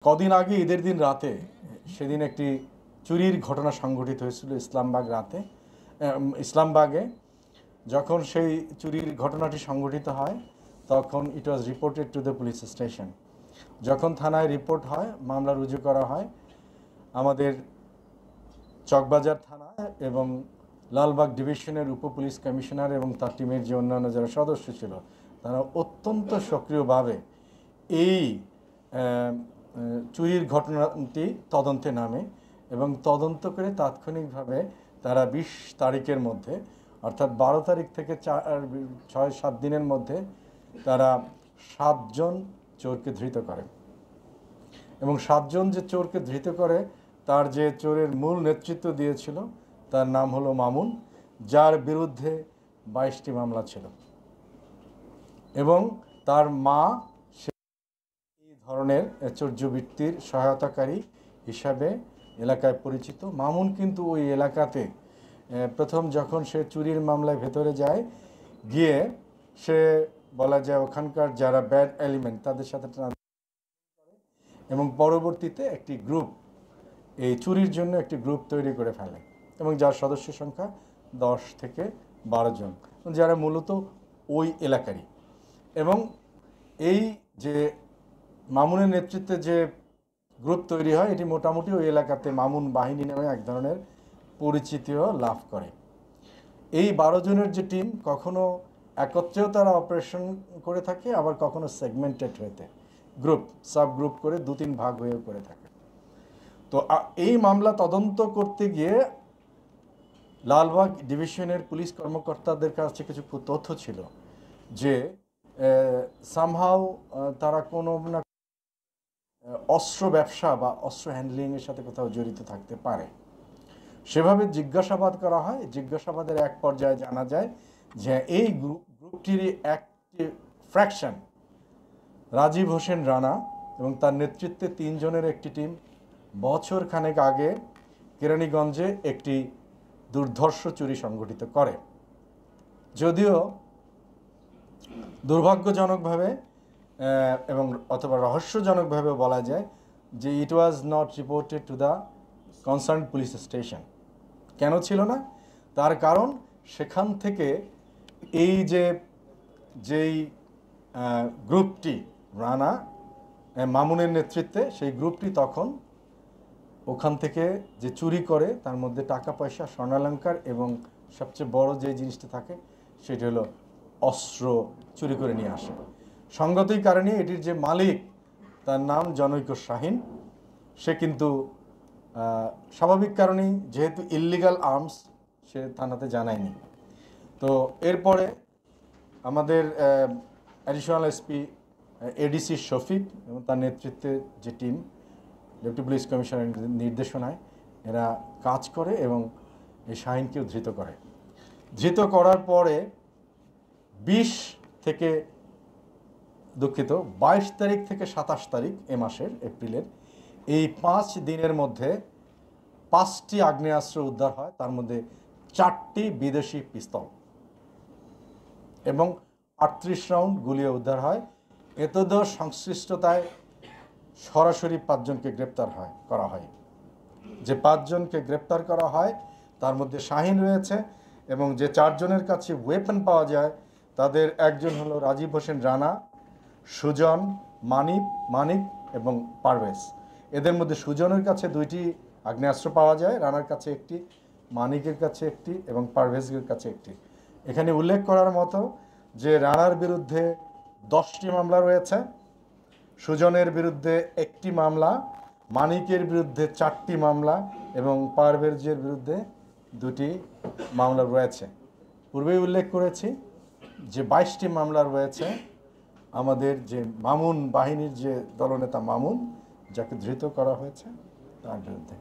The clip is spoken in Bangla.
কদিন আগে ঈদের দিন রাতে সেদিন একটি চুরির ঘটনা সংঘটিত হয়েছিল ইসলামবাগে। যখন সেই চুরির ঘটনাটি সংঘটিত হয় তখন it was reported to the police station. যখন থানায় রিপোর্ট হয়, মামলা রুজু করা হয়, আমাদের চকবাজার থানা এবং লালবাগ ডিভিশনের উপ পুলিশ কমিশনার এবং তার টিমের যে অন্যান্য যারা সদস্য ছিল তারা অত্যন্ত সক্রিয়ভাবে এই চুরির ঘটনাটি তদন্তে নামে এবং তদন্ত করে তাৎক্ষণিকভাবে তারা ২০ তারিখের মধ্যে, অর্থাৎ ১২ তারিখ থেকে ৬-৭ দিনের মধ্যে তারা ৭ জন চোরকে ধৃত করে। এবং ৭ জন যে চোরকে ধৃত করে তার যে চোরের মূল নেতৃত্ব দিয়েছিল তার নাম হলো মামুন, যার বিরুদ্ধে ২২টি মামলা ছিল এবং তার মা এই ধরনের চৌর্যবৃত্তির সহায়তাকারী হিসাবে এলাকায় পরিচিত। মামুন কিন্তু ওই এলাকাতে প্রথম যখন সে চুরির মামলায় ভেতরে যায়, গিয়ে সে বলা যায় ওখানকার যারা ব্যাড এলিমেন্ট তাদের সাথে এবং পরবর্তীতে একটি গ্রুপ, এই চুরির জন্য একটি গ্রুপ তৈরি করে ফেলে এবং যার সদস্য সংখ্যা 10 থেকে 12 জন, যারা মূলত ওই এলাকারই। এবং এই যে মামুনের নেতৃত্বে যে গ্রুপ তৈরি হয় এটি মোটামুটি ওই এলাকাতে মামুন বাহিনী নামে এক ধরনের পরিচিতিও লাভ করে। এই 12 জনের যে টিম কখনো একত্রেও তারা অপারেশন করে থাকে, আবার কখনো সেগমেন্টেড হয়েতে গ্রুপ সাব গ্রুপ করে 2-3 ভাগ হয়েও করে থাকে। তো এই মামলা তদন্ত করতে গিয়ে লালবাগ ডিভিশনের পুলিশ কর্মকর্তাদের কাছে কিছু তথ্য ছিল যে সামহাও তারা কোনো না অস্ত্র ব্যবসা বা অস্ত্র হ্যান্ডলিংয়ের সাথে কোথাও জড়িত থাকতে পারে। সেভাবে জিজ্ঞাসাবাদ করা হয়। জিজ্ঞাসাবাদের এক পর্যায়ে জানা যায় যে এই গ্রুপটিরই একটি ফ্র্যাকশন রাজীব হোসেন রানা এবং তার নেতৃত্বে 3 জনের একটি টিম বছর খানেক আগে কেরানীগঞ্জে একটি দুর্ধর্ষ চুরি সংঘটিত করে। যদিও দুর্ভাগ্যজনকভাবে এবং অথবা রহস্যজনকভাবে বলা যায় যে it was not reported to the concern police station. কেন ছিল না? তার কারণ সেখান থেকে এই যেই গ্রুপটি রানা মামুনের নেতৃত্বে, সেই গ্রুপটি তখন ওখান থেকে যে চুরি করে তার মধ্যে টাকা পয়সা, স্বর্ণালঙ্কার এবং সবচেয়ে বড় যে জিনিসটা থাকে সেটি হলো অস্ত্র চুরি করে নিয়ে আসে। সঙ্গতই কারণে এটির যে মালিক তার নাম জনৈক শাহিন, সে কিন্তু স্বাভাবিক কারণেই যেহেতু ইল্লিগাল আর্মস সে থানাতে জানায়নি। তো এরপরে আমাদের অ্যাডিশনাল এসপি এডিসি শফিক এবং তার নেতৃত্বে যে টিম ডেপুটি পুলিশ কমিশনারের নির্দেশনায় এরা কাজ করে এবং এই শাহিনকেও ধৃত করে। ধৃত করার পরে 22 তারিখ থেকে 27 তারিখ এ মাসের এপ্রিলের এই 5 দিনের মধ্যে 5টি আগ্নেয়াস্ত্র উদ্ধার হয়, তার মধ্যে 4টি বিদেশি পিস্তল এবং 38 রাউন্ড গুলিও উদ্ধার হয়। এতদ সংশ্লিষ্টতায় সরাসরি 5 জনকে গ্রেপ্তার করা হয়। যে 5 জনকে গ্রেপ্তার করা হয় তার মধ্যে শাহিন রয়েছে এবং যে 4 জনের কাছে ওয়েপন পাওয়া যায় তাদের একজন হলো রাজীব হোসেন রানা, সুজন, মানিক এবং পারভেজ। এদের মধ্যে সুজনের কাছে 2টি আগ্নেয়াস্ত্র পাওয়া যায়, রানার কাছে একটি, মানিকের কাছে একটি এবং পারভেজের কাছে একটি। এখানে উল্লেখ করার মতো যে রানার বিরুদ্ধে 10টি মামলা রয়েছে, সুজনের বিরুদ্ধে 1টি মামলা, মানিকের বিরুদ্ধে 4টি মামলা এবং পারভেজের বিরুদ্ধে 2টি মামলা রয়েছে। পূর্বেই উল্লেখ করেছি যে 22টি মামলা রয়েছে আমাদের যে মামুন বাহিনীর যে দলনেতা মামুন, যাকে ধৃত করা হয়েছে তার বিরুদ্ধে।